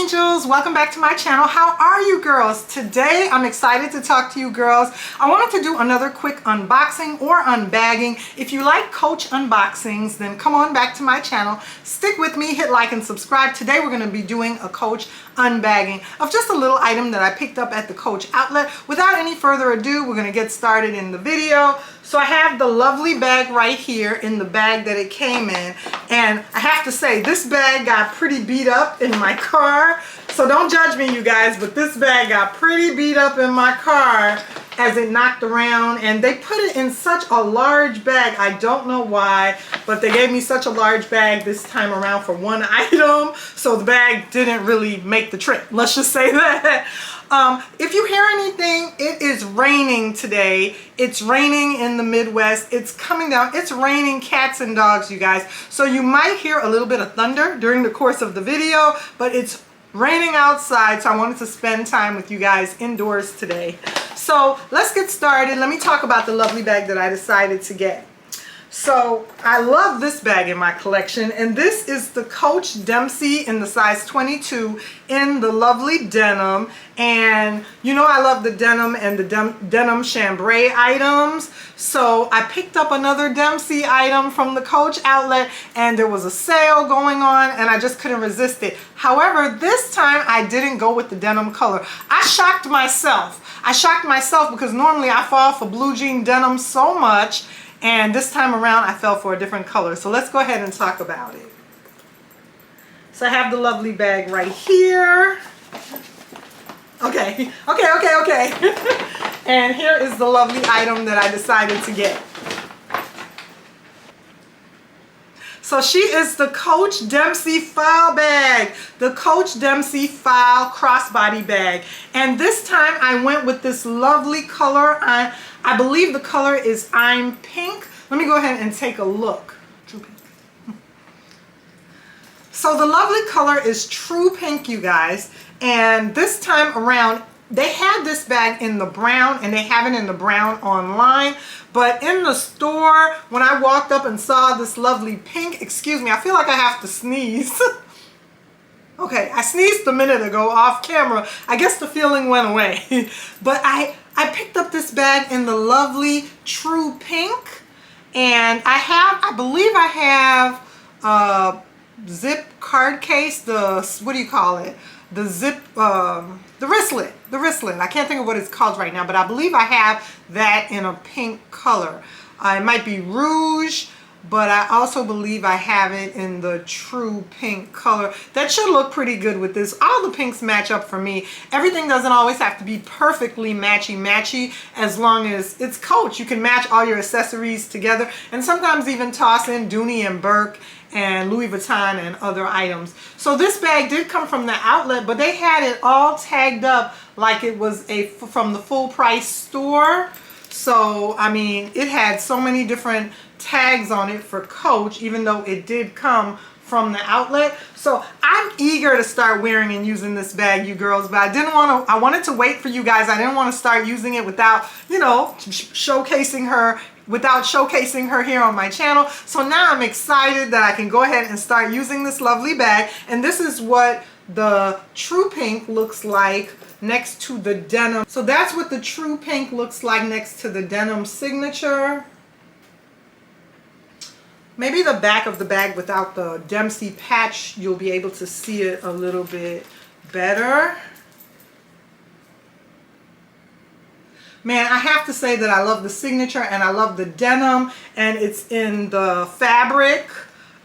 angels, welcome back to my channel. How are you girls? Today I'm excited to talk to you girls. I wanted to do another quick unboxing or unbagging. If you like Coach unboxings, then come on back to my channel, stick with me, hit like and subscribe. Today we're going to be doing a Coach unbagging of just a little item that I picked up at the Coach outlet. Without any further ado, we're going to get started in the video. So I have the lovely bag right here in the bag that it came in, and I have to say this bag got pretty beat up in my car, so don't judge me you guys, but this bag got pretty beat up in my car as it knocked around, and they put it in such a large bag. I don't know why, but they gave me such a large bag this time around for one item, so the bag didn't really make the trip, let's just say that. If you hear anything, it is raining today. It's raining in the Midwest. It's coming down. It's raining cats and dogs, you guys. So you might hear a little bit of thunder during the course of the video, but it's raining outside, so I wanted to spend time with you guys indoors today. So let's get started. Let me talk about the lovely bag that I decided to get. So I love this bag in my collection, and this is the Coach Dempsey in the size 22 in the lovely denim. And you know I love the denim and the denim chambray items, so I picked up another Dempsey item from the Coach outlet, and there was a sale going on and I just couldn't resist it. However, this time I didn't go with the denim color. I shocked myself because normally I fall for blue jean denim so much, and this time around I fell for a different color. So let's go ahead and talk about it. So I have the lovely bag right here. Okay. And here is the lovely item that I decided to get. So she is the Coach Dempsy File Bag, the Coach Dempsy File Crossbody Bag. And this time I went with this lovely color. I believe the color is I'm Pink. Let me go ahead and take a look. True Pink. So the lovely color is True Pink, you guys. And this time around, they had this bag in the brown, and they have it in the brown online. But in the store, when I walked up and saw this lovely pink, excuse me, I feel like I have to sneeze. Okay, I sneezed a minute ago off camera. I guess the feeling went away. But I picked up this bag in the lovely True Pink. And I believe I have a zip card case, what do you call it? The zip, the wristlet. I can't think of what it's called right now, but I believe I have that in a pink color. It might be rouge, but I also believe I have it in the True Pink color. That should look pretty good with this. All the pinks match up for me. Everything doesn't always have to be perfectly matchy-matchy, as long as it's Coach. You can match all your accessories together, and sometimes even toss in Dooney and Burke and Louis Vuitton and other items. So this bag did come from the outlet, but they had it all tagged up like it was from the full price store. So I mean, it had so many different tags on it for Coach, even though it did come from the outlet. So I'm eager to start wearing and using this bag, you girls, but I wanted to wait for you guys. I didn't want to start using it without, you know, showcasing her here on my channel. So now I'm excited that I can go ahead and start using this lovely bag. And this is what the True Pink looks like next to the denim. So that's what the True Pink looks like next to the denim signature. Maybe the back of the bag without the Dempsey patch, you'll be able to see it a little bit better. Man, I have to say that I love the signature and I love the denim, and it's in the fabric,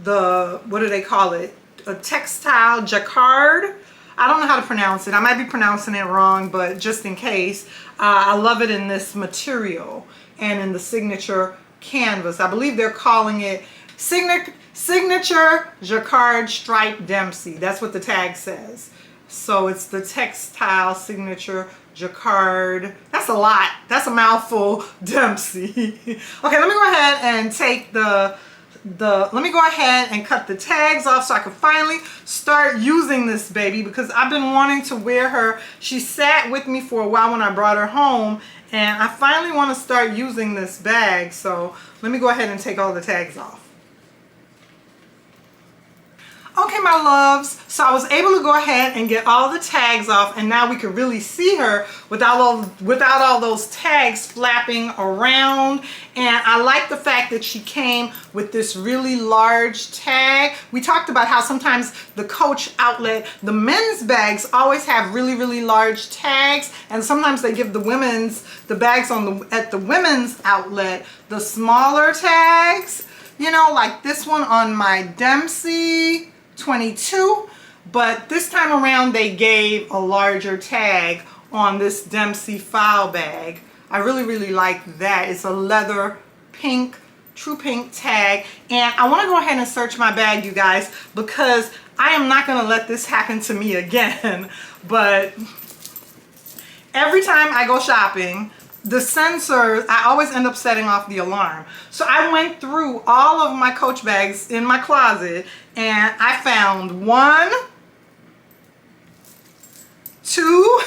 what do they call it? A textile jacquard. I don't know how to pronounce it. I might be pronouncing it wrong, but just in case, I love it in this material and in the signature canvas. I believe they're calling it Signature Jacquard Stripe Dempsey. That's what the tag says. So it's the textile signature jacquard. That's a lot. That's a mouthful. Dempsey. Okay, let me go ahead and take let me go ahead and cut the tags off so I can finally start using this baby, because I've been wanting to wear her. She sat with me for a while when I brought her home, and I finally want to start using this bag. So let me go ahead and take all the tags off. Okay, my loves, so I was able to go ahead and get all the tags off, and now we can really see her without all those tags flapping around. And I like the fact that she came with this really large tag. We talked about how sometimes the Coach outlet, the men's bags always have really, really large tags, and sometimes they give the bags at the women's outlet the smaller tags, you know, like this one on my Dempsey 22, but this time around they gave a larger tag on this Dempsey File Bag. I really, really like that. It's a leather pink, true pink tag, and I want to go ahead and search my bag, you guys, because I am not going to let this happen to me again. But every time I go shopping, the sensors, I always end up setting off the alarm. So I went through all of my Coach bags in my closet, and I found 1, 2,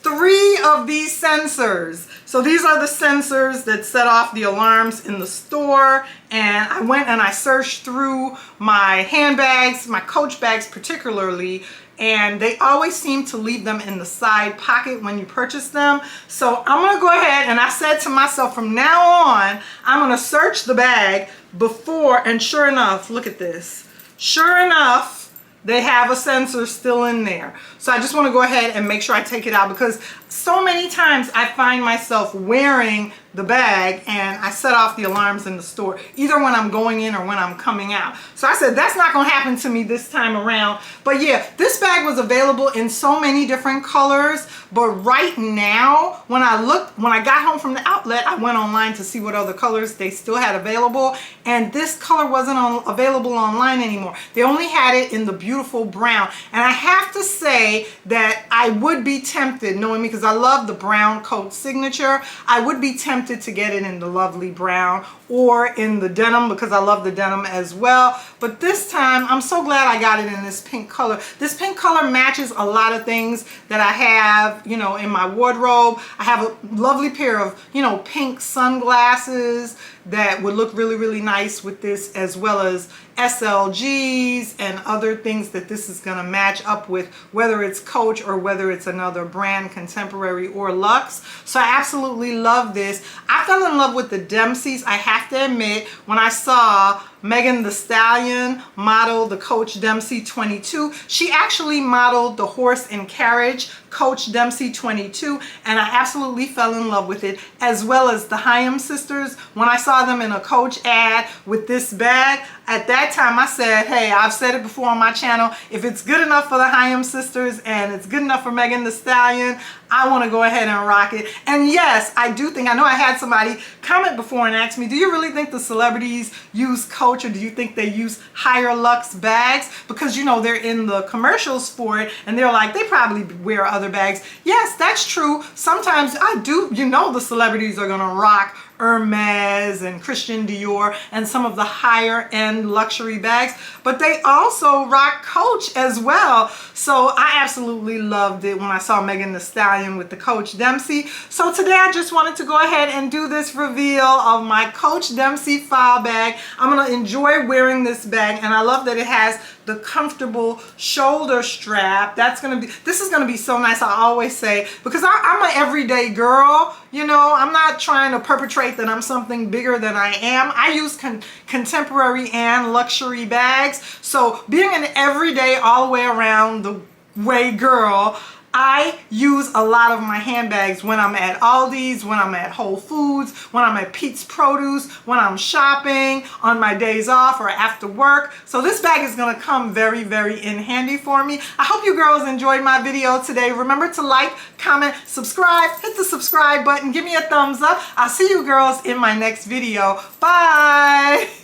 3 of these sensors. So these are the sensors that set off the alarms in the store, and I went and I searched through my handbags, my Coach bags particularly, and they always seem to leave them in the side pocket when you purchase them. So I'm gonna go ahead, and I said to myself, from now on, I'm gonna search the bag before, and sure enough, look at this. Sure enough, they have a sensor still in there. So I just want to go ahead and make sure I take it out, because so many times I find myself wearing the bag and I set off the alarms in the store, either when I'm going in or when I'm coming out. So I said that's not going to happen to me this time around. But yeah, this bag was available in so many different colors, but right now when I got home from the outlet, I went online to see what other colors they still had available, and this color wasn't available online anymore. They only had it in the beautiful brown, and I have to say that I would be tempted, knowing me, because I love the brown Coach signature, I would be tempted to get it in the lovely brown or in the denim, because I love the denim as well. But this time I'm so glad I got it in this pink color. This pink color matches a lot of things that I have, you know, in my wardrobe. I have a lovely pair of, you know, pink sunglasses that would look really, really nice with this, as well as SLGs and other things that this is going to match up with, whether it's Coach or whether it's another brand, contemporary or luxe. So I absolutely love this. I fell in love with the Dempseys. I have to admit, when I saw Megan Thee Stallion model the Coach Dempsey 22, she actually modeled the horse and carriage Coach Dempsey 22, and I absolutely fell in love with it, as well as the Hyam sisters. When I saw them in a Coach ad with this bag, at that time I said, hey, I've said it before on my channel, if it's good enough for the Hyam sisters and it's good enough for Megan Thee Stallion, I want to go ahead and rock it. And yes, I do think, I know I had somebody comment before and ask me, do you really think the celebrities use Coach, or do you think they use higher luxe bags? Because, you know, they're in the commercials for it, and they're like, they probably wear other bags. Yes, that's true. Sometimes I do, you know, the celebrities are gonna rock Hermes and Christian Dior and some of the higher end luxury bags, but they also rock Coach as well. So I absolutely loved it when I saw Megan Thee Stallion with the Coach Dempsey. So today I just wanted to go ahead and do this reveal of my Coach Dempsy File Bag. I'm gonna enjoy wearing this bag, and I love that it has the comfortable shoulder strap. This is gonna be so nice, I always say, because I'm an everyday girl, you know. I'm not trying to perpetrate that I'm something bigger than I am. I use contemporary and luxury bags, so being an everyday, all the way around the way girl, I use a lot of my handbags when I'm at Aldi's, when I'm at Whole Foods, when I'm at Pete's Produce, when I'm shopping, on my days off or after work. So this bag is gonna come very, very in handy for me. I hope you girls enjoyed my video today. Remember to like, comment, subscribe, hit the subscribe button, give me a thumbs up. I'll see you girls in my next video. Bye.